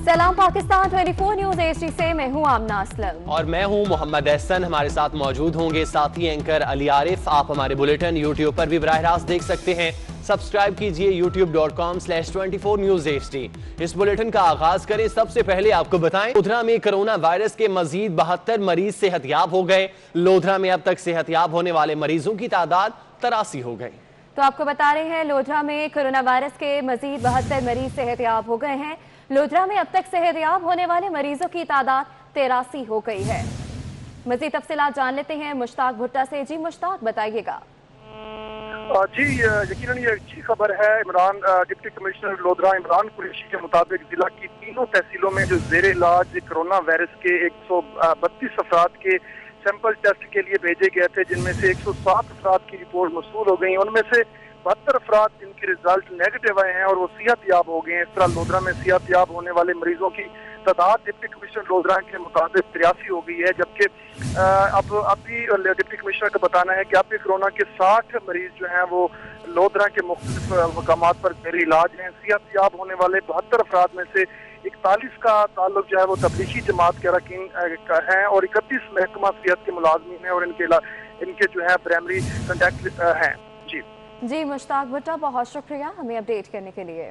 सलाम Pakistan 24 news HD से मैं हूं आमना असलम और मैं हूं मोहम्मद एहसन। हमारे साथ मौजूद होंगे साथी एंकर अली आरिफ। आप हमारे बुलेटिन यूट्यूब पर भी बराह रास्त देख सकते हैं। सब्सक्राइब कीजिए youtube.com/24 News HD। इस बुलेटिन का आगाज करें। सबसे पहले आपको बताएं, लोधरा में कोरोना वायरस के मजीद 72 मरीज सेहतयाब हो गए। लोधरा में अब तक सेहतयाब होने वाले मरीजों की तादाद 83 हो गई। तो आपको बता रहे हैं लोधरा में कोरोना वायरस के मजीद 72 मरीज सेहतयाब हो गए हैं। लोधरा में अब तक सेहतयाब होने वाले मरीजों की तादाद 83 हो गई है। मजीद तफसीलात जान लेते हैं मुश्ताक भुट्टा से। जी मुश्ताक, बताइएगा। जी यकीनन ये अच्छी खबर है। इमरान डिप्टी कमिश्नर लोधरा इमरान कुरैशी के मुताबिक जिला की तीनों तहसीलों में जो जेर इलाज कोरोना वायरस के 132 अफराद के सैंपल टेस्ट के लिए भेजे गए थे, जिनमें से 107 अफराद की रिपोर्ट मौसूल हो गई। उनमें से 72 अफराद जिनके रिजल्ट नेगेटिव आए हैं और वो सेहतयाब हो गए हैं। इस तरह लोधरा में सेहतयाब होने वाले मरीजों की तादाद डिप्टी कमिश्नर लोधरा के मुताबिक 83 हो गई है। जबकि अब भी डिप्टी कमिश्नर का बताना है कि अब भी कोरोना के 60 मरीज जो हैं वो लोधरा के मुख्तलिफ मकामात पर जेर इलाज हैं। सेहतयाब होने वाले 72 अफराद में से 41 का ताल्लुक जो है वो तबलीगी जमात के अरकान का है और 31 महकमा सेहत के मुलाजमीन हैं और इनके जो है प्राइमरी कंटेक्ट हैं। जी मुश्ताक भुट्टा, बहुत शुक्रिया हमें अपडेट करने के लिए।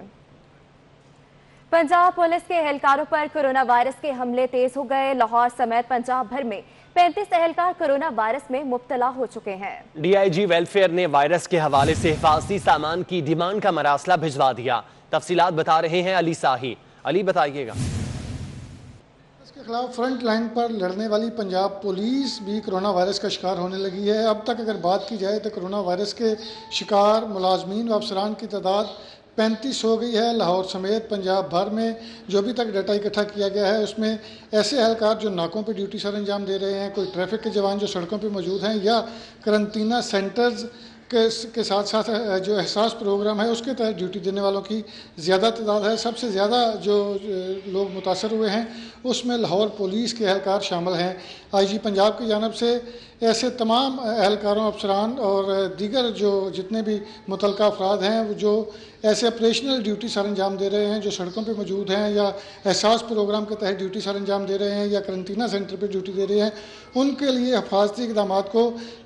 पंजाब पुलिस के एहलकारों पर कोरोना वायरस के हमले तेज हो गए। लाहौर समेत पंजाब भर में 35 एहलकार कोरोना वायरस में मुब्तला हो चुके हैं। DIG वेलफेयर ने वायरस के हवाले से हिफाजती सामान की डिमांड का मरासला भिजवा दिया। तफसीलात बता रहे हैं अली साही। अली, बताइएगा। इसके खिलाफ फ्रंट लाइन पर लड़ने वाली पंजाब पुलिस भी कोरोना वायरस का शिकार होने लगी है। अब तक अगर बात की जाए तो कोरोना वायरस के शिकार मुलाजमीन व अफसरान की तादाद 35 हो गई है। लाहौर समेत पंजाब भर में जो अभी तक डाटा इकट्ठा किया गया है उसमें ऐसे एहलकार जो नाकों पर ड्यूटी सर अंजाम दे रहे हैं, कोई ट्रैफिक के जवान जो सड़कों पर मौजूद हैं, या करंतना सेंटर्स के साथ साथ जो एहसास प्रोग्राम है उसके तहत ड्यूटी देने वालों की ज़्यादा तादाद है। सबसे ज़्यादा जो लोग मुतासर हुए हैं उसमें लाहौर पुलिस के एहलकार शामिल हैं। IG पंजाब की जानब से ऐसे तमाम एहलकारों, अफसरान और दीगर जो जितने भी मुतलका अफराद हैं जो ऐसे ऑपरेशनल ड्यूटी सर अंजाम दे रहे हैं, जो सड़कों पे मौजूद हैं या एहसास प्रोग्राम के तहत ड्यूटी सर अंजाम दे रहे हैं या करंतना सेंटर पे ड्यूटी दे रहे हैं, उनके लिए हिफाजती इक़दाम को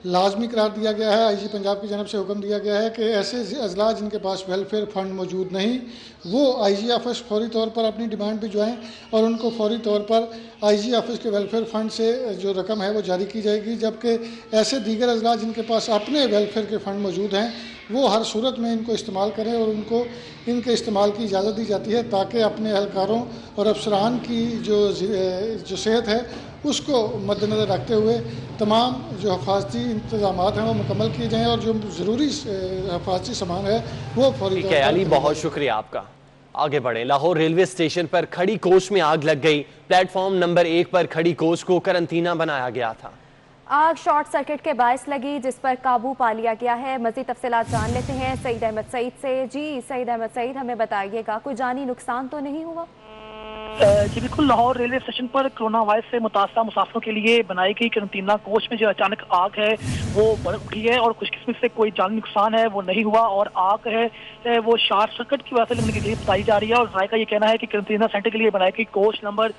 लाजमी करार दिया गया है। IG पंजाब की जानब से हुक्म दिया गया है कि ऐसे अजला जिनके पास वेलफेयर फ़ंड मौजूद नहीं वो IG ऑफिस फौरी तौर पर अपनी डिमांड भिजवाएँ और उनको फौरी तौर पर IG ऑफिस के वेलफेयर फ़ंड से जो रकम है वो जारी की जाएगी। जबकि ऐसे दीगर अजला जिनके पास अपने वेलफेयर के फ़ंड मौजूद हैं वो हर सूरत में इनको इस्तेमाल करें और उनको इनके इस्तेमाल की इजाज़त दी जाती है ताकि अपने एहलकारों और अफसरान की जो सेहत है उसको मद्देनज़र रखते हुए तमाम जो हिफाजती इंतजाम हैं वो मुकम्मल किए जाएँ और जो ज़रूरी हिफाजती सामान है वो फौरी तौर पर। अली, बहुत शुक्रिया आपका। आगे बढ़े। लाहौर रेलवे स्टेशन पर खड़ी कोच में आग लग गई। प्लेटफॉर्म नंबर 1 पर खड़ी कोच को करंतना बनाया गया था। आग शॉर्ट सर्किट के बायस लगी जिस पर काबू पा लिया गया है। मजीद तफसीलात जान लेते हैं सईद अहमद सईद से। जी सईद अहमद सईद, हमें बताइएगा, कोई जानी नुकसान तो नहीं हुआ? जी बिल्कुल, लाहौर रेलवे स्टेशन पर कोरोना वायरस से मुतासरा मुसाफिरों के लिए बनाई गई करंतना कोच में जो अचानक आग है वो बढ़ उठी है और खुशकिस्मती से कोई जानी नुकसान है वो नहीं हुआ और आग है वो शॉर्ट सर्किट की वजह से लगने की बताई जा रही है। और जायका ये कहना है कि करंतना सेंटर के लिए बनाई गई कोच नंबर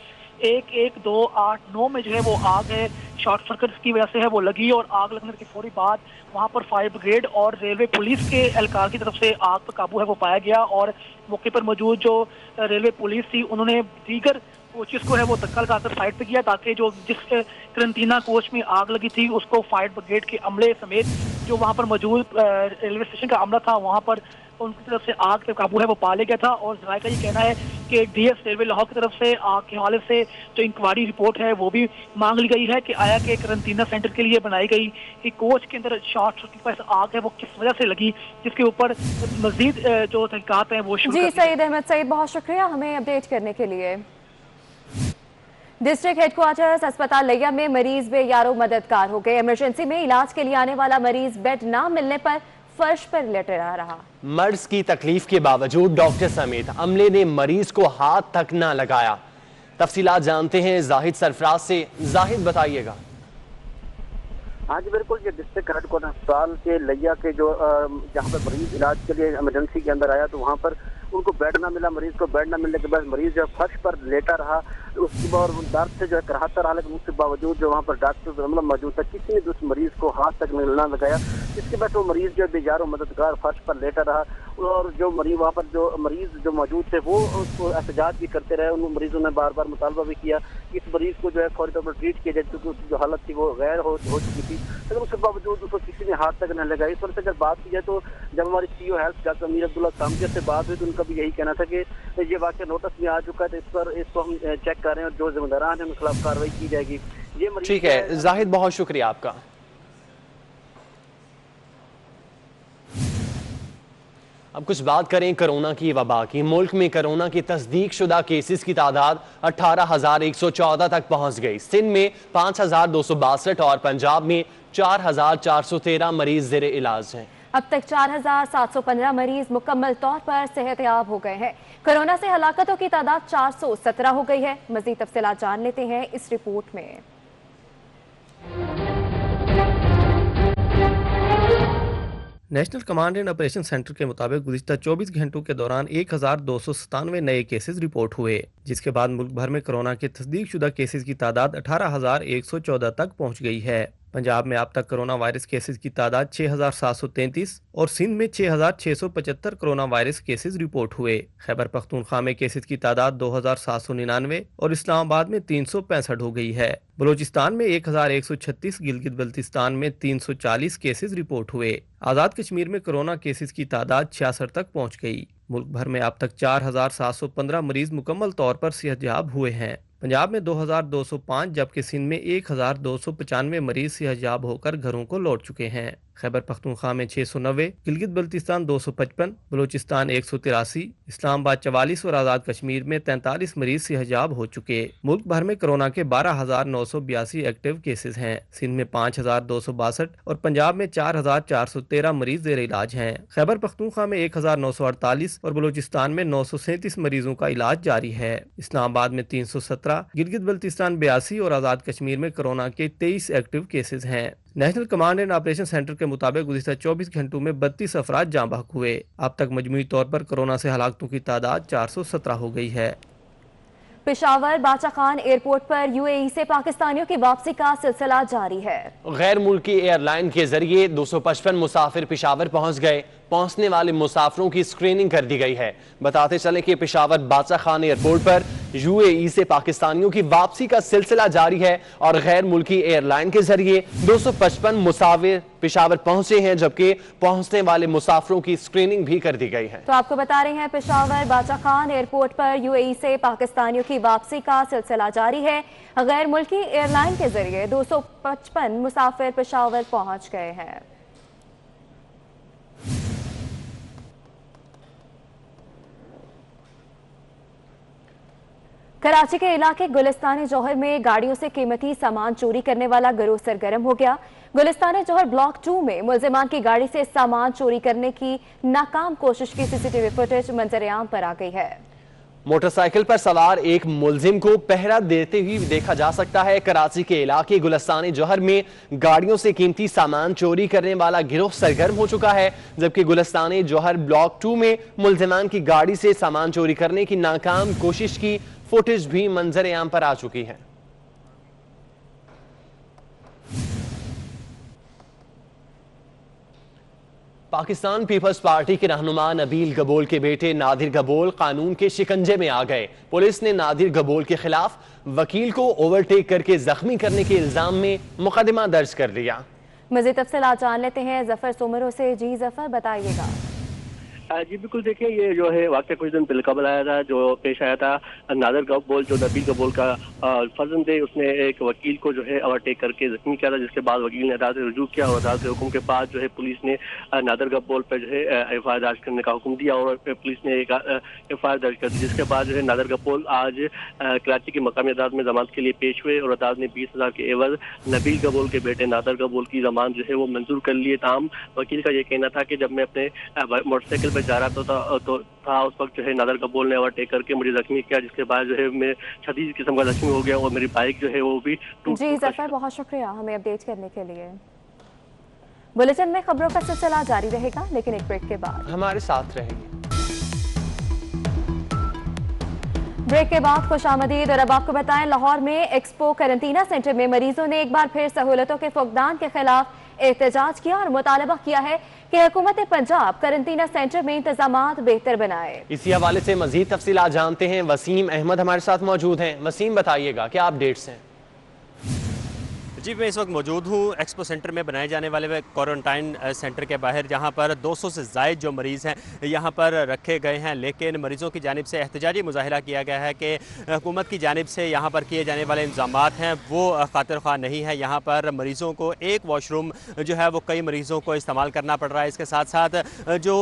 11289 में जो है वो आग है शॉर्ट सर्किट की वजह से है वो लगी और आग लगने के फौरी बाद वहां पर फायर ब्रिगेड और रेलवे पुलिस के एहलकार की तरफ से आग पर काबू है वो पाया गया और मौके पर मौजूद जो रेलवे पुलिस थी उन्होंने दीगर कोचेस को है वो धक्का लगाकर साइड पे किया ताकि जो जिस करंतना कोच में आग लगी थी उसको फायर ब्रिगेड के अमले समेत जो वहां पर मौजूद रेलवे स्टेशन का अमला था वहां पर उनकी तरफ से आग पे काबू है वो पा लिया गया था। और जायका ये कहना है कि DS रेलवे लाहौर की तरफ से आग के हवाले से जो इंक्वायरी रिपोर्ट है वो भी मांग ली गई है कि आया कि करंतना सेंटर के लिए बनाई गई कि कोच के अंदर शॉर्ट सर्किट पर आग है वो किस वजह से लगी, जिसके ऊपर मजीद जो तहकीकात हैं वो शुरू। जी सईद अहमद सईद, बहुत शुक्रिया हमें अपडेट करने के लिए। डिस्ट्रिक्ट हेडक्वार्टर्स अस्पताल लिया में मरीज बेयारो मददगार हो गए। इमरजेंसी में इलाज के लिए आने वाला मरीज बेड ना मिलने पर फर्श पर लेटे रहा। मर्ज की तकलीफ के बावजूद डॉक्टर समेत अमले ने मरीज को हाथ तक न लगाया। तफसीलात जानते हैं जाहिद सरफराज से। जाहिद, बताइएगा। हाँ जी बिल्कुल, ये डिस्ट्रिक्ट हेडक्वार्टर अस्पताल के लिया के जो जहाँ पर मरीज इलाज के लिए इमरजेंसी के अंदर आया तो वहाँ पर उनको बेड ना मिला, मरीज को बेड ना मिलने के बाद मरीज जो फर्श पर लेटा रहा, उसके बाद दर्द से जो है कराहता रहा, लेकिन उसके बावजूद जो वहाँ पर डॉक्टर मतलब मौजूद था, किसी ने उस मरीज को हाथ तक ना लगाया। इसके बाद वो मरीज जो बेजारो मददगार फर्श पर लेटा रहा, और जो मरीज वहाँ पर जो मरीज जो मौजूद थे वो उसको एहतजाज भी करते रहे। उन मरीजों ने बार बार मुतालबा भी किया कि इस मरीज को जो है फौरी तौर पर ट्रीट किया जाए, क्योंकि उसकी जो हालत थी वो गैर हो चुकी थी, लेकिन उसके बावजूद उसको किसी ने हाथ तक न लगाई। इस वजह से अगर बात की जाए तो जब हमारी CEO हेल्थ डॉक्टर अमीर अब्दुल्ला कामगिर से बात हुई तो उनका भी यही कहना था कि ये वाकया नोटिस में आ चुका है, तो इस पर इसको हम चेक कर रहे हैं और जो जिम्मेदारान है उनके खिलाफ कार्रवाई की जाएगी। ये मरीज ठीक है जाहिद, बहुत शुक्रिया आपका। अब कुछ बात करें कोरोना की वबा की। मुल्क में कोरोना की तस्दीक शुदा केसेस की तादाद 18,114 तक पहुंच गई। सिंध में 5,262 और पंजाब में 4,413 मरीज ज़ेरे इलाज हैं। अब तक 4,715 मरीज मुकम्मल तौर पर सेहतयाब हो गए हैं। कोरोना से हलाकतों की तादाद 417 हो गई है। मजीद तफसीलात जान लेते हैं इस रिपोर्ट में। National command and operation centre के मुताबिक गुज़िश्ता 24 घंटों के दौरान 1,297 नए केसेस रिपोर्ट हुए, जिसके बाद मुल्क भर में कोरोना के तस्दीक शुदा केसेस की तादाद 18,114 तक पहुंच गई है। पंजाब में अब तक कोरोना वायरस केसेस की तादाद 6,733 और सिंध में 6,675 कोरोना वायरस केसेस रिपोर्ट हुए। खैबर पख्तूनख्वा में केसेस की तादाद 2,799 और इस्लामाबाद में 365 हो गई है। बलोचिस्तान में 1,136, गिलगित बल्तिस्तान में 340 केसेस रिपोर्ट हुए। आज़ाद कश्मीर में कोरोना केसेस की तादाद 66 तक पहुँच गई। मुल्क भर में अब तक 4,715 मरीज मुकम्मल तौर पर सेहतयाब हुए हैं। पंजाब में 2,205 जबकि सिंध में 1,295 मरीज सेहतयाब होकर घरों को लौट चुके हैं। खैबर पख्तूनख्वा में 690, गिलगित बल्तिस्तान 255, बलोचिस्तान 183, इस्लामाबाद 44 और आज़ाद कश्मीर में 43 मरीज सेहतयाब हो चुके। मुल्क भर में कोरोना के 12,982 एक्टिव केसेस हैं। सिंध में 5,262 और पंजाब में 4,413 मरीज ज़ेर इलाज हैं। खैबर पख्तूनख्वा में 1,948 और बलोचिस्तान में 937 मरीजों का इलाज जारी है। इस्लामाबाद में 317, गिलगित बल्तिस्तान 82 और आज़ाद कश्मीर में कोरोना के 23 एक्टिव केसेस हैं। National command and operation centre के मुताबिक गुज़िश्ता 24 घंटों में 32 अफराद जाँ बहक हुए। अब तक मजमूई तौर पर कोरोना से हलाकतों की तादाद 417 हो गई है। पेशावर बादशाह खान एयरपोर्ट पर UAE से पाकिस्तानियों की वापसी का सिलसिला जारी है। गैर मुल्की एयरलाइन के जरिए 255 मुसाफिर पेशावर पहुंच गए। पहुंचने वाले मुसाफिरों की स्क्रीनिंग कर दी गई है। बताते चले कि पेशावर बादशाह खान एयरपोर्ट पर UAE से पाकिस्तानियों की वापसी का सिलसिला जारी है और गैर मुल्की एयरलाइन के जरिए 255 मुसाफिर पेशावर पहुंचे हैं, जबकि पहुंचने वाले मुसाफिरों की स्क्रीनिंग भी कर दी गई है। तो आपको बता रहे हैं पेशावर बादशाह खान एयरपोर्ट पर UAE से पाकिस्तानियों की वापसी का सिलसिला जारी है। गैर मुल्की एयरलाइन के जरिए 255 मुसाफिर पेशावर पहुंच गए हैं। कराची के इलाके गुलिस्तान जौहर में गाड़ियों से कीमती सामान चोरी करने वाला गिरोह सरगर्म हो गया। गुलिस्तान जौहर ब्लॉक 2 में मुलजिमान की गाड़ी से सामान चोरी करने की नाकाम कोशिश की CCTV फुटेज मंजर-ए-आम पर आ गई है। मोटरसाइकिल पर सवार एक मुलजिम को पहरा देते हुए देखा जा सकता है। कराची के इलाके गुलिस्तान जौहर में गाड़ियों से कीमती सामान चोरी करने वाला गिरोह सरगर्म हो चुका है, जबकि गुलिस्तान जौहर ब्लॉक 2 में मुलजिमान की गाड़ी से सामान चोरी करने की नाकाम कोशिश की फुटेज भी मंजर-ए-आम पर आ चुकी है। पाकिस्तान पीपल्स पार्टी के रहनुमा नबील गबोल के बेटे नादिर गबोल कानून के शिकंजे में आ गए। पुलिस ने नादिर गबोल के खिलाफ वकील को ओवरटेक करके जख्मी करने के इल्जाम में मुकदमा दर्ज कर लिया। मज़ीद तफसीलात जान लेते हैं जफर सोमरों से। जी जफर, बताइएगा। जी बिल्कुल, देखिए ये जो है वाक़या कुछ दिन पहले कबल आया था, जो पेश आया था। नादिर गबोल जो नबील गबोल का फर्जंद है, उसने एक वकील को जो है ओवरटेक करके जख्मी किया था, जिसके बाद वकील ने अदालत से रुजू किया और अदालत के हुक्म के बाद जो है पुलिस ने नादिर गबोल पर जो है FIR दर्ज करने का हुक्म दिया और पुलिस ने एक FIR दर्ज कर दी, जिसके बाद जो है नादिर गबोल आज कराची की मकामी अदालत में जमानत के लिए पेश हुए और अदालत ने 20,000 के एवज नबील गबोल के बेटे नादिर गबोल की जमानत जो है वो मंजूर कर लिए। ताम वकील का ये कहना था कि जब मैं अपने मोटरसाइकिल पर जा रहा था उस वक्त जो है नादिर गबोल ने ओवरटेक करके मुझे जख्मी किया, जिसके बाद जो है मैं शदीद किस्म का जख्मी हो गया और मेरी बाइक जो है वो भी टूट। जी जफर, बहुत शुक्रिया हमें अपडेट करने के लिए। बुलेटिन में खबरों का सिलसिला जारी रहेगा, लेकिन एक ब्रेक के बाद हमारे साथ रहेंगे। ब्रेक के बाद खुशामदीद। और अब आपको बताएं, लाहौर में एक्सपो करंटीना सेंटर में मरीजों ने एक बार फिर सहूलतों के फुकदान के खिलाफ एहतजाज किया और मुतालबा किया है कि हुकूमत पंजाब करंटीना सेंटर में इंतजामात बेहतर बनाए। इसी हवाले से मजीद तफसीलात जानते हैं। वसीम अहमद हमारे साथ मौजूद हैं। वसीम, बताइएगा क्या अपडेट्स हैं? जी, मैं इस वक्त मौजूद हूँ एक्सपो सेंटर में बनाए जाने वाले क्वारंटाइन सेंटर के बाहर, जहाँ पर 200 से ज़ायद जो मरीज़ हैं यहाँ पर रखे गए हैं। लेकिन मरीज़ों की जानिब से एहतजाजी मुजाहिरा किया गया है कि हुकूमत की जानिब से यहाँ पर किए जाने वाले इंतज़ामात हैं वो खातिर ख्वाह नहीं है। यहाँ पर मरीज़ों को एक वॉशरूम जो है वो कई मरीज़ों को इस्तेमाल करना पड़ रहा है। इसके साथ साथ जो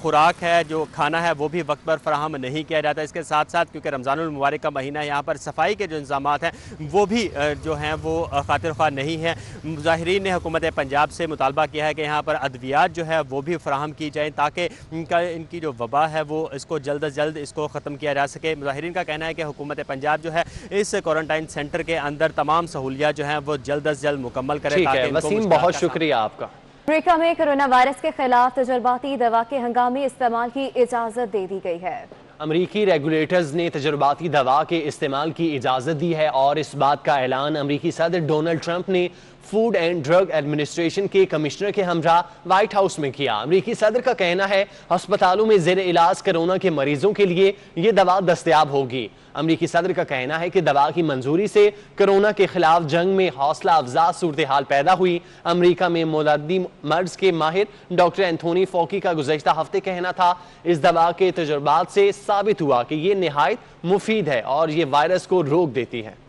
खुराक है, जो खाना है, वो भी वक्त पर फराहम नहीं किया जाता। इसके साथ साथ क्योंकि रमज़ानुल मुबारक का महीना है, यहाँ पर सफाई के जो इंतज़ामात हैं वो भी जो हैं वो खातिर ख्वाह नहीं है। मुजाहिरीन ने हुकूमत पंजाब से मुतालबा किया है कि यहाँ पर अद्वियात जो है वो भी फराहम की जाए ताकि इनकी जो वबा है वो इसको जल्द अज जल्द इसको ख़त्म किया जा सके। मुजाहिरीन का कहना है कि हुकूमत पंजाब जो है इस क्वारंटाइन सेंटर के अंदर तमाम सहूलियात जो हैं वो जल्द अज जल्द मुकम्मल करे। वसीम, बहुत शुक्रिया आपका। अमेरिका में कोरोना वायरस के खिलाफ तजर्बाती दवा के हंगामी इस्तेमाल की इजाज़त दे दी गई है। अमरीकी रेगुलेटर्स ने तजर्बाती दवा के इस्तेमाल की इजाज़त दी है और इस बात का ऐलान अमरीकी सदर डोनाल्ड ट्रंप ने फूड एंड ड्रग एडमिनिस्ट्रेशन के कमिश्नर के हमरा व्हाइट हाउस में किया। अमरीकी सदर का कहना है अस्पतालों में ज़ेर इलाज कोरोना के मरीजों के लिए ये दवा दस्तयाब होगी। अमरीकी सदर का कहना है कि दवा की मंजूरी से कोरोना के खिलाफ जंग में हौसला अफजा सूरत हाल पैदा हुई। अमरीका में मुलद्दी मर्ज के माहिर डॉक्टर एंथोनी फॉकी का गुज़श्ता हफ्ते कहना था, इस दवा के तजुर्बात से साबित हुआ कि ये निहायत मुफीद है और ये वायरस को रोक देती है।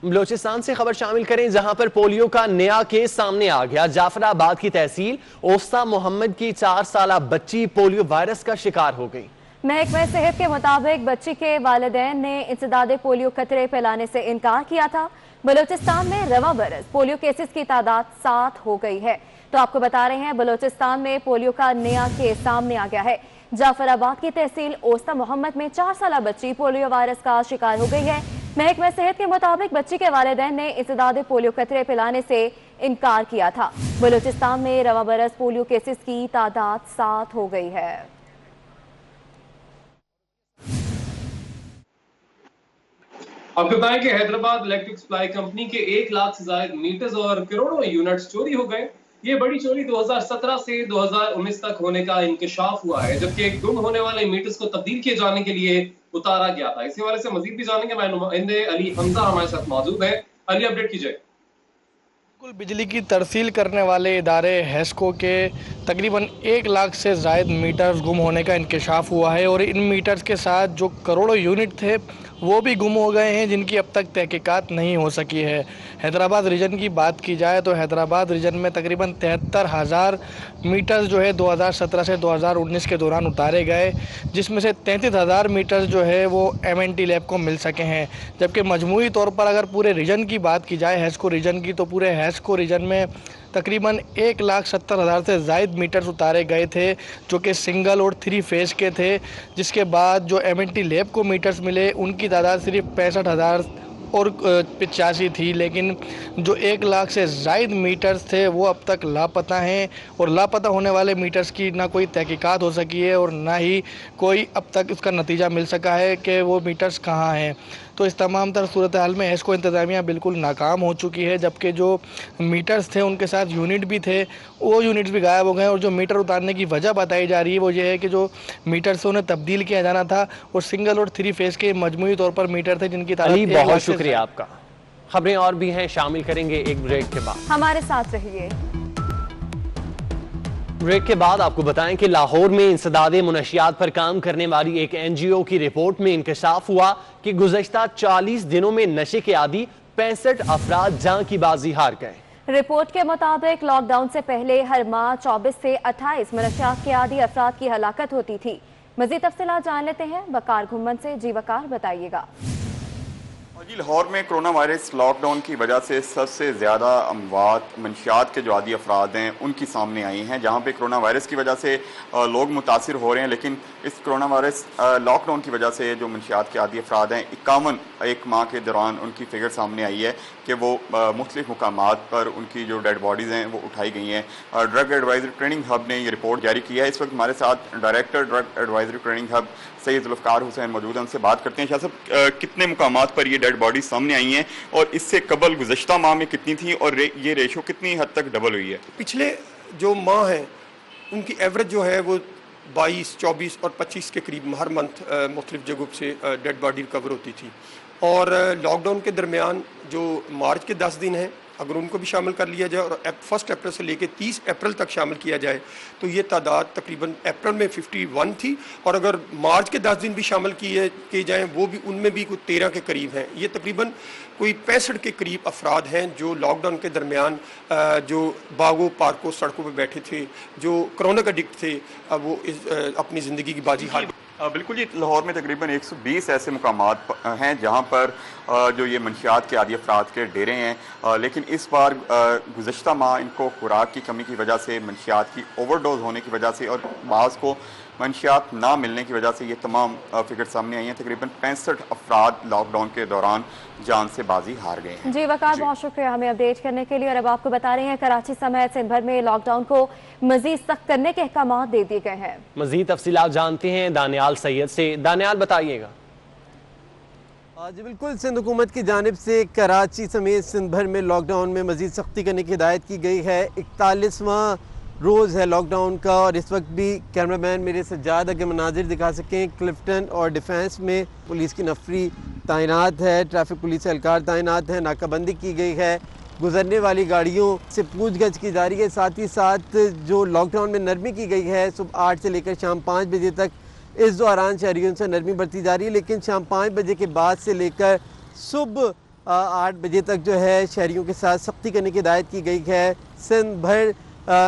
बलोचिस्तान से खबर शामिल करें, जहां पर पोलियो का नया केस सामने आ गया। जाफराबाद की तहसील ओस्ता मोहम्मद की 4 साला बच्ची पोलियो वायरस का शिकार हो गई। महकमा सेहत के मुताबिक बच्ची के वालिदैन ने इंसदादे पोलियो कतरे फैलाने से इनकार किया था। बलोचिस्तान में रवा बरस पोलियो केसेस की तादाद 7 हो गई है। तो आपको बता रहे हैं, बलोचिस्तान में पोलियो का नया केस सामने आ गया है। जाफराबाद की तहसील ओस्ता मोहम्मद में 4 साला बच्ची पोलियो वायरस का शिकार हो गई है। महकमा सेहत के मुताबिक बच्ची के वालिदैन ने इंसदादे पोलियो कतरे पिलाने से इनकार किया था। बलूचिस्तान में रवा बरस पोलियो केसेस की तादाद 7 हो गई है। आपको बताएं कि हैदराबाद इलेक्ट्रिक सप्लाई कंपनी के 1 लाख से ज्यादा मीटर्स और करोड़ों यूनिट्स चोरी हो गए। ये बड़ी चोरी 2017 से 2019 तक होने का इंकशाफ हुआ है, जबकि गुम होने वाले मीटर्स को तब्दील किए जाने के लिए उतारा गया था। इसी वाले से मजीद भी जानेंगे। मैं नुमाइंदे अली हमजा हमारे साथ मौजूद है। अली, अपडेट कीजिए। बिल्कुल, बिजली की तरसील करने वाले इदारे हैस्को के तकरीबन 1 लाख से ज़ायद मीटर्स गुम होने का इंकशाफ हुआ है और इन मीटर्स के साथ जो करोड़ों यूनिट थे वो भी गुम हो गए हैं, जिनकी अब तक तहकीकात नहीं हो सकी है। हैदराबाद रीजन की बात की जाए तो हैदराबाद रीजन में तकरीबन 73,000 मीटर्स जो है 2017 से 2019 के दौरान उतारे गए, जिसमें से 33,000 मीटर्स जो है वो MNT लैब को मिल सके हैं। जबकि मजमूई तौर पर अगर पूरे रीजन की बात की जाए, हैस्को रीजन की, तो पूरे हैस्को रीजन में तकरीबन 1,70,000 से ज़ायद मीटर्स उतारे गए थे, जो कि सिंगल और 3 फेज़ के थे। जिसके बाद जो MNT लैब को मीटर्स मिले उनकी तादाद सिर्फ 65,000 और 85 थी, लेकिन जो 1 लाख से ज़ायद मीटर्स थे वो अब तक लापता हैं और लापता होने वाले मीटर्स की ना कोई तहकीकात हो सकी है और ना ही कोई अब तक इसका नतीजा मिल सका है कि वो मीटर्स कहाँ हैं। तो इस तमाम तर सूरत हाल में हैस्को इंतज़ामिया बिल्कुल नाकाम हो चुकी है, जबकि जो मीटर्स थे उनके साथ यूनिट भी थे, वो यूनिट्स भी गायब हो गए। और जो मीटर उतारने की वजह बताई जा रही है वो ये है कि जो मीटर से उन्हें तब्दील किया जाना था और सिंगल और 3 फेज़ के मजमूई तौर पर मीटर थे, जिनकी तारीख। बहुत शुक्रिया आपका। खबरें और भी हैं, शामिल करेंगे एक ब्रेक के बाद। हमारे साथ रहिए। ब्रेक के बाद आपको बताएं कि लाहौर में इंसदादे मुनशियात पर काम करने वाली एक NGO की रिपोर्ट में इंकशाफ हुआ कि गुज़श्ता 40 दिनों में नशे के आदी 65 अफराद जान की बाजी हार गए। रिपोर्ट के मुताबिक लॉकडाउन से पहले हर माह 24 से 28 मुनशियात के आदी अफराद की हलाकत होती थी। मज़ीद तफसीलात जान लेते हैं वकार घुम्मन से। जी वकार, बताइएगा। लाहौर में कोरोना वायरस लॉकडाउन की वजह से सबसे ज़्यादा अमवात मंशियात के जो आदी अफराद हैं उनकी सामने आई हैं, जहाँ पे कोरोना वायरस की वजह से लोग मुतासिर हो रहे हैं, लेकिन इस कोरोना वायरस लॉकडाउन की वजह से जो मंशियात के आदी अफराद हैं 51 एक माह के दौरान उनकी फिगर सामने आई है कि वो मुख्तलिफ मुकामात पर उनकी जो डेड बॉडीज़ हैं वो उठाई गई हैं। ड्रग एडवाइजरी ट्रेनिंग हब ने ये रिपोर्ट जारी की है। इस वक्त हमारे साथ director drug advisory training hub Syed Zulfiqar Hussain मौजूद हैं, उनसे बात करते हैं। शाह साहब, कितने मुकामात पर ये डेड बॉडीज सामने आई हैं और इससे कबल गुज़श्ता माह में कितनी थी और ये रेशो कितनी हद तक डबल हुई है? पिछले जो माह हैं उनकी एवरेज जो है वो 22, 24 और 25 के करीब हर मंथ मुख्तलिफ जगहों से डेड बॉडी रिकवर होती थी। और लॉकडाउन के दरमियान जो मार्च के 10 दिन हैं अगर उनको भी शामिल कर लिया जाए और 1 अप्रैल से लेकर 30 अप्रैल तक शामिल किया जाए तो ये तादाद तकरीबन अप्रैल में 51 थी और अगर मार्च के 10 दिन भी शामिल किए जाएँ वो भी उनमें भी कुछ 13 के करीब हैं। ये तकरीबन कोई 65 के करीब अफराद हैं जो लॉकडाउन के दरमियान जो बागों पार्कों सड़कों पर बैठे थे, जो कोरोना का एडिक्ट थे, वो अपनी ज़िंदगी की बाजी हार। बिल्कुल जी, लाहौर में तकरीबन 120 ऐसे मुकामात हैं जहाँ पर जो ये मंशियात के आदी अफराद के डेरे हैं, लेकिन इस बार गुज़श्ता माह इनको खुराक की कमी की वजह से, मंशियात की ओवरडोज होने की वजह से और बाज़ को मंशियात ना मिलने की वजह से ये तमाम फिगर सामने आई हैं। तकरीबन 65 अफराद लॉकडाउन के दौरान जान से बाजी हार गए हैं। जी वकार, बहुत शुक्रिया हमें अपडेट करने के लिए। और अब आपको बता रहे हैं कराची समेत सिंध भर में लॉकडाउन को मजीद सख्त करने के अहकाम दे दिए गए हैं। मजीद तफसीलात जानते हैं दानियाल सैयद से। दानियाल, बताइएगा। जी बिल्कुल, सिंध हुकूमत की जानिब से कराची समेत सिंध भर में लॉकडाउन में मजीद सख्ती करने की हिदायत की गई है। 41वां रोज़ है लॉकडाउन का और इस वक्त भी कैमरामैन मेरे सज्जाद अगर मनाजिर दिखा सकें, क्लिफ्टन और डिफेंस में पुलिस की नफरी तैनात है, ट्रैफिक पुलिस एहलकार तैनात है, नाकाबंदी की गई है, गुजरने वाली गाड़ियों से पूछगछ की जा रही है। साथ ही साथ जो लॉकडाउन में नरमी की गई है सुबह 8 से लेकर शाम 5 बजे तक, इस दौरान शहरियों से नरमी बढ़ती जा रही है। लेकिन शाम 5 बजे के बाद से लेकर सुबह 8 बजे तक जो है शहरियों के साथ सख्ती करने की हिदायत की गई है। सिंध भर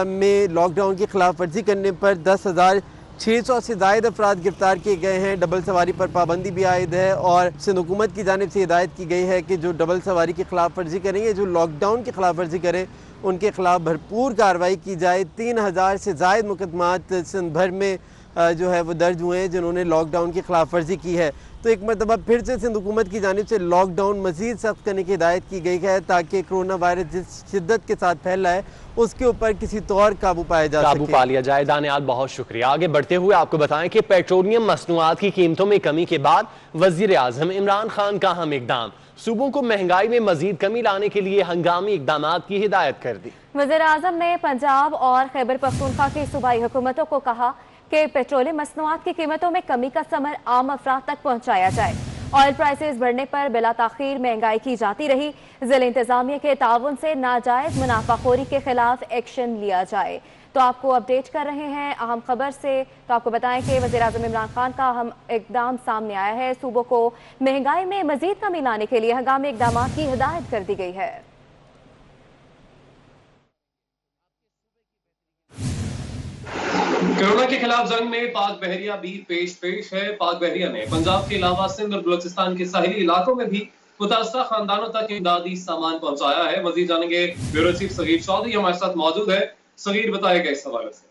में लॉकडाउन की खिलाफ वर्जी करने पर 10,600 से ज़ायद अफराद गिरफ्तार किए गए हैं। डबल सवारी पर पाबंदी भी आयद है और सिंध हुकूमत की जानिब से हिदायत की गई है कि जो डबल सवारी की खिलाफ वर्जी करेंगे, जो लॉकडाउन की खिलाफ वर्जी करें, उनके खिलाफ भरपूर कार्रवाई की जाए। 3,000 से ज़ायद मुकदमात सिंध भर में जो है वो दर्ज हुए हैं जिन्होंने लॉकडाउन की खिलाफ वर्जी की है। तो एक मरतबा फिर से सिंध हुकूमत की जानिब से लॉकडाउन मज़ीद सख्त करने की हिदायत की गई है ताकि कोरोना वायरस जिस शिद्दत के साथ फैल रहा है उसके ऊपर किसी तौर काबू पाया जा सके। काबू पा लिया जाए। दानियाल, बहुत शुक्रिया। आगे बढ़ते हुए आपको बताएं कि पेट्रोलियम मसनूआत की कीमतों में कमी के बाद वज़ीर आज़म इमरान खान का अहम इक़दाम, सूबों को महंगाई में मजीद कमी लाने के लिए हंगामी इक़दाम की हिदायत कर दी। वज़ीर आज़म ने पंजाब और खैबर पख्तूनख्वा की सूबाई हुकूमतों को कहा कि पेट्रोलियम मसनूआत की कीमतों में कमी का समर आम अफराद तक पहुँचाया जाए। ऑयल प्राइसेस बढ़ने पर बिला ताखीर महंगाई की जाती रही। ज़िला इंतजामिया के ताउन से नाजायज मुनाफाखोरी के खिलाफ एक्शन लिया जाए। तो आपको अपडेट कर रहे हैं अहम खबर से। तो आपको बताएं कि वज़ीर आज़म इमरान खान का अहम इक़दाम सामने आया है। सूबों को महंगाई में मजीद कमी लाने के लिए हंगामी इक़दाम की हिदायत कर दी गई है। कोरोना के खिलाफ जंग में पाक बहरिया भी पेश है। पाक बहरिया ने पंजाब के अलावा सिंध और बलूचिस्तान के साहिली इलाकों में भी मुतासरा खानदानों तक इमदादी सामान पहुंचाया है। मजीद जानेंगे ब्यूरो चीफ सगीर चौधरी हमारे साथ मौजूद है। सगीर, बताएगा इस हवाले से।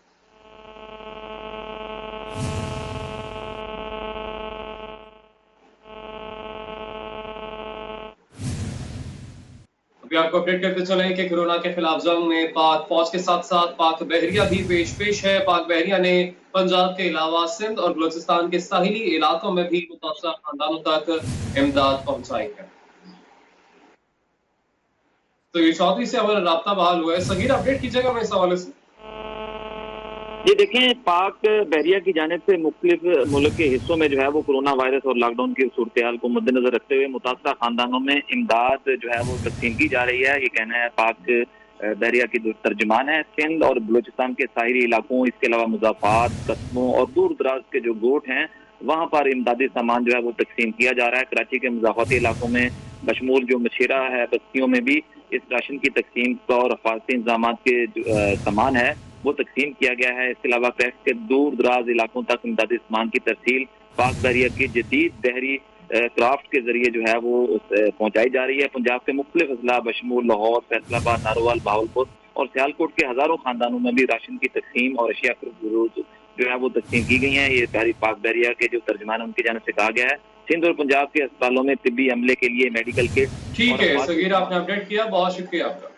अभी आपको अपडेट करते चलें कि कोरोना के खिलाफ जंग में पाक फौज के साथ साथ पाक बहरिया भी पेश है। पाक बहरिया ने पंजाब के अलावा सिंध और बलूचिस्तान के साहिली इलाकों में भी मुतासरा खानदानों तक इमदाद पहुंचाई है। तो ये चौधरी से हमारा राब्ता बहाल हुआ है। सगीर, अपडेट कीजिएगा मैं इस हवाले से। ये देखें, पाक बहरिया की जानिब से मुख्तलिफ मुल्क के हिस्सों में जो है वो कोरोना वायरस और लॉकडाउन की सूरत हाल को मद्देनजर रखते हुए मुतासरा खानदानों में इमदाद जो है वो तकसीम की जा रही है। ये कहना है पाक बहरिया की जो तर्जमान है। सिंध और बलूचिस्तान के साहिली इलाकों, इसके अलावा मुजाफात, कस्बों और दूर दराज के जो गोट हैं वहाँ पर इमदादी सामान जो है वो तकसीम किया जा रहा है। कराची के मुजाफाती इलाकों में बशमूल जो मशीरा है बस्तियों में भी इस राशन की तकसीम और हिफाजती इंतजाम के सामान है वो तकसीम किया गया है। इसके अलावा कैफ के दूर दराज इलाकों तक इमदादी सामान की तरसील पाक बहरिया की जदीद बहरी क्राफ्ट के जरिए जो है वो पहुंचाई जा रही है। पंजाब के मुख्तलिफ अजला बशमूल लाहौर, फैसलाबाद, नारोवाल, बहावलपुर और सियालकोट के हजारों खानदानों में भी राशन की तकसीम और अशिया जो है वो तस्लीम की गई हैं। ये तहरीक पाक बहरिया के जो तर्जुमान उनकी जानिब से कहा गया है सिंध और पंजाब के अस्पतालों में तिब्बी अमले के लिए मेडिकल किट। ठीक है सगीर, आपने अपडेट किया, बहुत शुक्रिया आपका।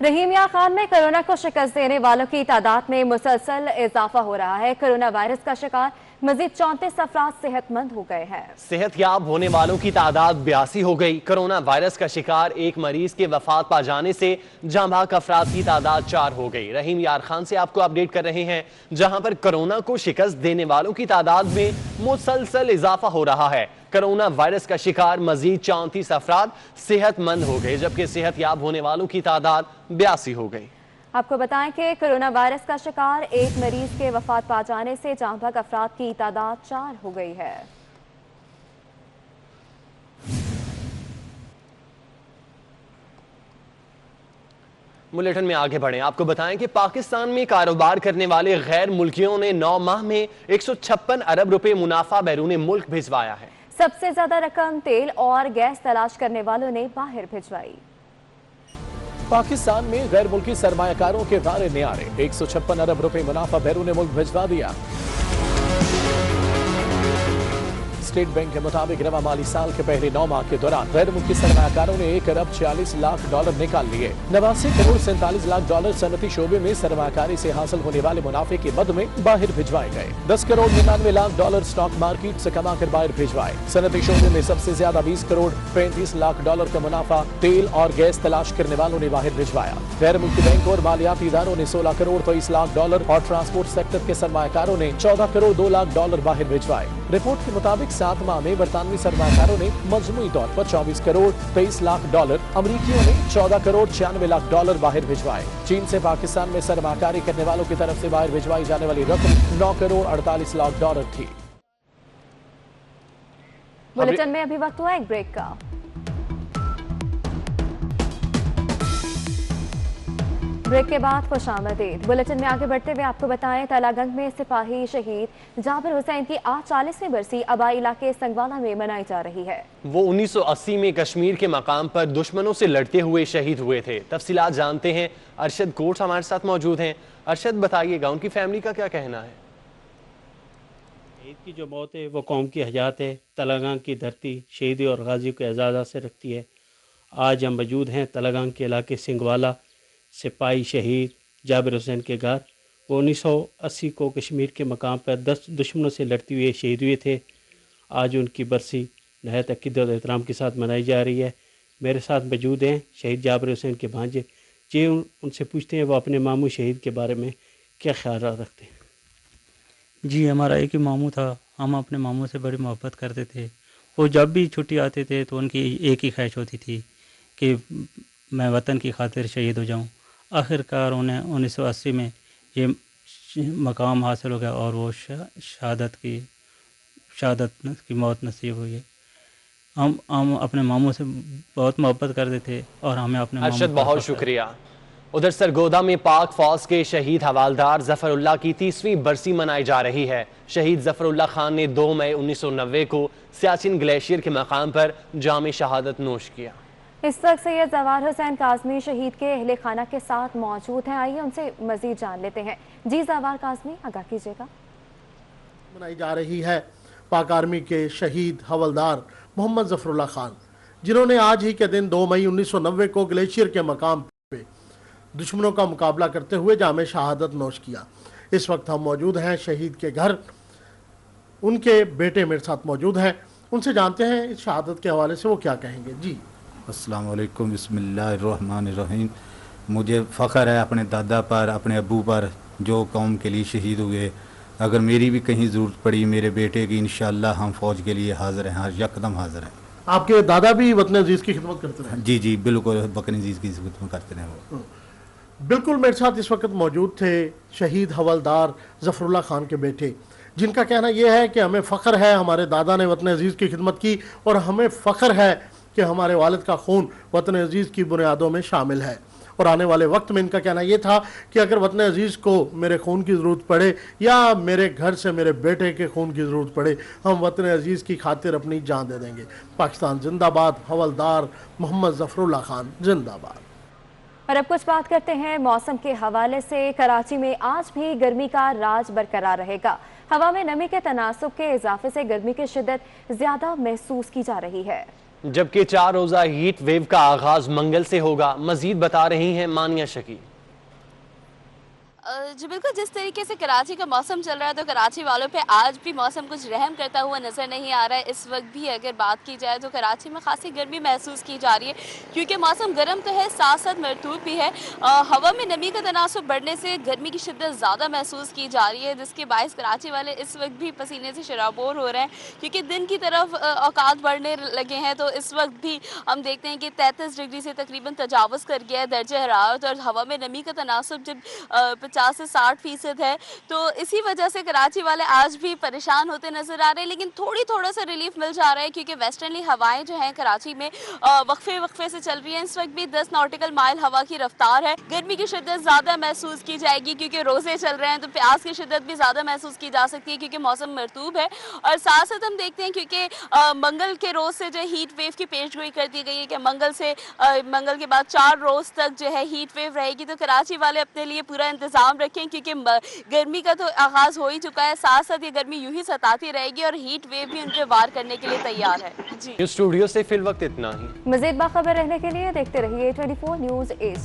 रहीम यार खान में कोरोना को शिकस्त देने वालों की तादाद में मुसलसल इजाफा हो रहा है। कोरोना वायरस का शिकार मजीद 34 अफराद सेहतमंद हो गए हैं। सेहतयाब होने वालों की तादाद 82 हो गई। कोरोना वायरस का शिकार एक मरीज के वफात पा जाने से जांबाक अफराद की तादाद 4 हो गई। रहीम यार खान से आपको अपडेट कर रहे हैं, जहां पर कोरोना को शिकस्त देने वालों की तादाद में मुसलसल इजाफा हो रहा है। कोरोना वायरस का शिकार मजीद 34 अफराद सेहतमंद हो गए, जबकि सेहतयाब होने वालों की तादाद 82 हो गई। आपको बताएं कि कोरोना वायरस का शिकार एक मरीज के वफात पा जाने से जाँ बहक अफराद की तादाद 4 हो गई है। बुलेटिन में आगे बढ़ें, आपको बताएं कि पाकिस्तान में कारोबार करने वाले गैर मुल्कियों ने 9 माह में 156 अरब रुपए मुनाफा बैरून मुल्क भिजवाया है। सबसे ज्यादा रकम तेल और गैस तलाश करने वालों ने बाहर भिजवाई। पाकिस्तान में गैर मुल्की सरमायाकारों के वारे न्यारे 156 अरब रुपए मुनाफा बैरून मुल्क भिजवा दिया। स्टेट बैंक के मुताबिक रवा माली साल के पहले 9 माह के दौरान गैर मुल्की सरमायाकारों ने 1 अरब 46 लाख डॉलर निकाल लिए। 89 करोड़ 47 लाख डॉलर सनती शोबे में सरमायाकारी से हासिल होने वाले मुनाफे के बद में बाहर भिजवाए गए। 10 crore 99 lakh dollar stock market से कमा कर बाहर भिजवाए। सनती शोबे में सबसे ज्यादा 20 करोड़ 35 लाख डॉलर का मुनाफा तेल और गैस तलाश करने वालों ने बाहर भिजवाया। गैर मुल्की बैंक और मालियाती इदारों ने 16 करोड़ 23 लाख डॉलर और ट्रांसपोर्ट सेक्टर के सरमायाकारों ने 14 करोड़ 2 लाख डॉलर बाहर भिजवाए। रिपोर्ट के मुताबिक 7 माह में बरतानवी सरमायाकारों ने मजमूई तौर पर 24 करोड़ 23 लाख डॉलर, अमरीकियों ने 14 करोड़ 96 लाख डॉलर बाहर भिजवाए। चीन से पाकिस्तान में सरमायाकारी करने वालों की तरफ से बाहर भिजवाई जाने वाली रकम 9 करोड़ 48 लाख डॉलर थी। बुलेटिन में अभी वक्त हुआ एक ब्रेक का। ब्रेक के बाद खुशामदीद। बुलेटिन में आगे बढ़ते हुए आपको बताएं, तलागंग में सिपाही शहीद जाबिर हुसैन की आज 40वीं बरसी आबाई इलाके संगवाला में मनाई जा रही है। वो 1980 में कश्मीर के मकाम पर दुश्मनों से लड़ते हुए शहीद हुए थे। तफसीलात जानते हैं, अरशद कोट हमारे साथ मौजूद हैं। अरशद, बताइएगा उनकी फैमिली का क्या कहना है? शहीद की जो मौत है वो कौम की हयात है। तलागंग की धरती शहीदी और गाजी को एजाज़ से रखती है। आज हम मौजूद हैं तलागंग के इलाके सिंगवाला सिपाही शहीद जाबिर हुसैन के घर। वो 1980 को कश्मीर के मकाम पर 10 दुश्मनों से लड़ते हुए शहीद हुए थे। आज उनकी बरसी नहायत अक़ीदत और एहतराम के साथ मनाई जा रही है। मेरे साथ मौजूद हैं शहीद जाबिर हुसैन के भांजे। जी, उनसे पूछते हैं वो अपने मामू शहीद के बारे में क्या ख्याल रखते हैं। जी, हमारा एक ही मामू था। हम अपने मामू से बड़ी मोहब्बत करते थे। वो जब भी छुट्टी आते थे तो उनकी एक ही ख्वाहिश होती थी कि मैं वतन की खातिर शहीद हो जाऊं। आखिरकार उन्हें 1980 में ये मकाम हासिल हो गया और वो शहादत की मौत नसीब हुई है। हम अपने मामू से बहुत मोहब्बत करते थे और हमें अपने अरशद, बहुत शुक्रिया। उधर सरगोदा में पाक फौज के शहीद हवालदार जफरुल्लाह की 30वीं बरसी मनाई जा रही है। शहीद जफरुल्लाह खान ने 2 मई 1990 को सियाचिन ग्लेशियर के मकाम पर जाम शहादत नोश किया। इस वक्त सैयद जवार हुसैन काज़मी शहीद के अहले खाना के साथ मौजूद हैं। आइए उनसे मजीद जान लेते हैं। जी जवार काज़मी, आगाह कीजिएगा। मनाई जा रही है पाक आर्मी के शहीद हवलदार मोहम्मद जफरुल्लाह खान, जिन्होंने आज ही के दिन 2 मई 1990 को ग्लेशियर के मकाम पे दुश्मनों का मुकाबला करते हुए जामे शहादत नोश किया। इस वक्त हम मौजूद हैं शहीद के घर। उनके बेटे मेरे साथ मौजूद हैं, उनसे जानते हैं इस शहादत के हवाले से वो क्या कहेंगे। जी, अस्सलाम वालेकुम, बिस्मिल्लाहिर्रहमानिर्रहीम। मुझे फ़ख्र है अपने दादा पर, अपने अब्बू पर, जो कौम के लिए शहीद हुए। अगर मेरी भी कहीं ज़रूरत पड़ी मेरे बेटे की, इंशाअल्लाह हम फ़ौज के लिए हाज़िर हैं, हर यकदम हाज़िर हैं। आपके दादा भी वतन अजीज़ की खिदमत करते रहे? जी जी, बिल्कुल वतन अजीज़ की खिदमत करते रहे वो। बिल्कुल मेरे साथ इस वक्त मौजूद थे शहीद हवलदार जफरुल्लाह खान के बेटे, जिनका कहना यह है कि हमें फ़ख्र है हमारे दादा ने वतन अजीज़ की खिदमत की और हमें फ़ख्र है कि हमारे वालिद का खून वतन अजीज़ की बुनियादों में शामिल है। और आने वाले वक्त में इनका कहना यह था कि अगर वतन अजीज़ को मेरे खून की ज़रूरत पड़े या मेरे घर से मेरे बेटे के खून की ज़रूरत पड़े, हम वतन अजीज़ की खातिर अपनी जान दे देंगे। पाकिस्तान जिंदाबाद, हवलदार मोहम्मद जफरुल्लाह खान जिंदाबाद। और अब कुछ बात करते हैं मौसम के हवाले से। कराची में आज भी गर्मी का राज बरकरार रहेगा। हवा में नमी के तनासुब के इजाफे से गर्मी की शिद्दत ज्यादा महसूस की जा रही है, जबकि 4 रोजा हीट वेव का आगाज मंगल से होगा। मजीद बता रही हैं मानिया शकी। जी बिल्कुल, जिस तरीके से कराची का मौसम चल रहा है तो कराची वालों पे आज भी मौसम कुछ रहम करता हुआ नज़र नहीं आ रहा है। इस वक्त भी अगर बात की जाए तो कराची में खासी गर्मी महसूस की जा रही है, क्योंकि मौसम गर्म तो है, साथ साथ मरतूब भी है। हवा में नमी का तनासुब बढ़ने से गर्मी की शिद्दत ज़्यादा महसूस की जा रही है, जिसके बायस कराची वाले इस वक्त भी पसीने से शराबोर हो रहे हैं, क्योंकि दिन की तरफ औकात बढ़ने लगे हैं। तो इस वक्त भी हम देखते हैं कि 33 डिग्री से तकरीबन तजावज़ कर गया है दर्जे हरारत, और हवा में नमी का तनासुब जब 50 से 60% है, तो इसी वजह से कराची वाले आज भी परेशान होते नजर आ रहे हैं। लेकिन थोड़ा सा रिलीफ मिल जा रहा है, क्योंकि वेस्टर्नली हवाएं जो हैं कराची में वक्फे से चल रही हैं। इस वक्त भी 10 नॉटिकल माइल हवा की रफ्तार है। गर्मी की शिद्दत ज्यादा महसूस की जाएगी, क्योंकि रोजे चल रहे हैं, तो प्यास की शिद्दत भी ज्यादा महसूस की जा सकती है, क्योंकि मौसम मरतूब है। और साथ साथ हम देखते हैं, क्योंकि मंगल के रोज से जो हीट वेव की पेशगोई कर दी गई है कि मंगल के बाद 4 रोज तक जो है हीट वेव रहेगी। तो कराची वाले अपने लिए पूरा इंतजाम रखें, क्योंकि गर्मी का तो आगाज हो ही चुका है, साथ साथ ये गर्मी यूं ही सताती रहेगी और हीट वेव भी उन पे वार करने के लिए तैयार है। जी स्टूडियो से फिल वक्त इतना ही। मज़ीद बाखबर रहने के लिए देखते रहिए 24 न्यूज़ HD।